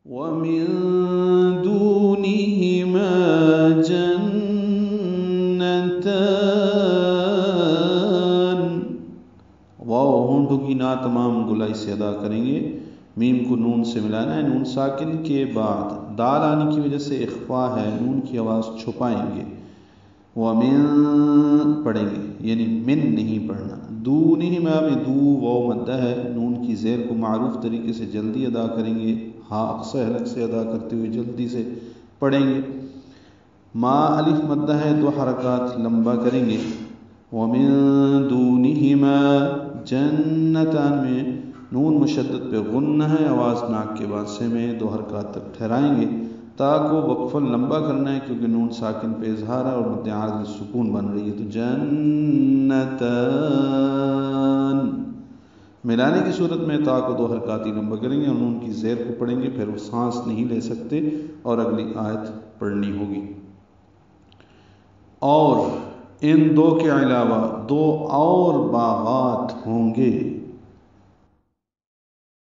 وَمِن دُونِهِمَا جَنَّتَانِ۔ واو ہونٹوں کی نا تمام گلائی سے ادا کریں گے، میم کو نون سے ملانا ہے، نون ساکن کے بعد دال آنے کی وجہ سے اخفا ہے، نون کی آواز چھپائیں گے، وَمِن پڑھیں گے، یعنی من نہیں پڑھنا، دونہما میں دو واو مدہ ہے، نون کی زیر کو معروف طریقے سے جلدی ادا کریں گے، ہاں اقصی حلق سے ادا کرتے ہوئے جلدی سے پڑھیں گے، ما الف مدہ ہے، دو حرکات لمبا کریں گے، وَمِن دونہما جنتان میں نون مشدد پہ غنہ ہے، آواز ناک کے بعد سے میں دو حرکات تک ٹھہرائیں گے، تا کو وقفاً لمبا کرنا ہے کیونکہ نون ساکن پہ اظہار ہے اور مد عارض سکون بن رہی ہے، تو جنتان ملانے کی صورت میں تا کو دو حرکات ہی لمبا کریں گے اور نون کی زیر کو پڑھیں گے، پھر وہ سانس نہیں لے سکتے اور اگلی آیت پڑھنی ہوگی۔ اور ان دو کے علاوہ دو اور باغات ہوں گے،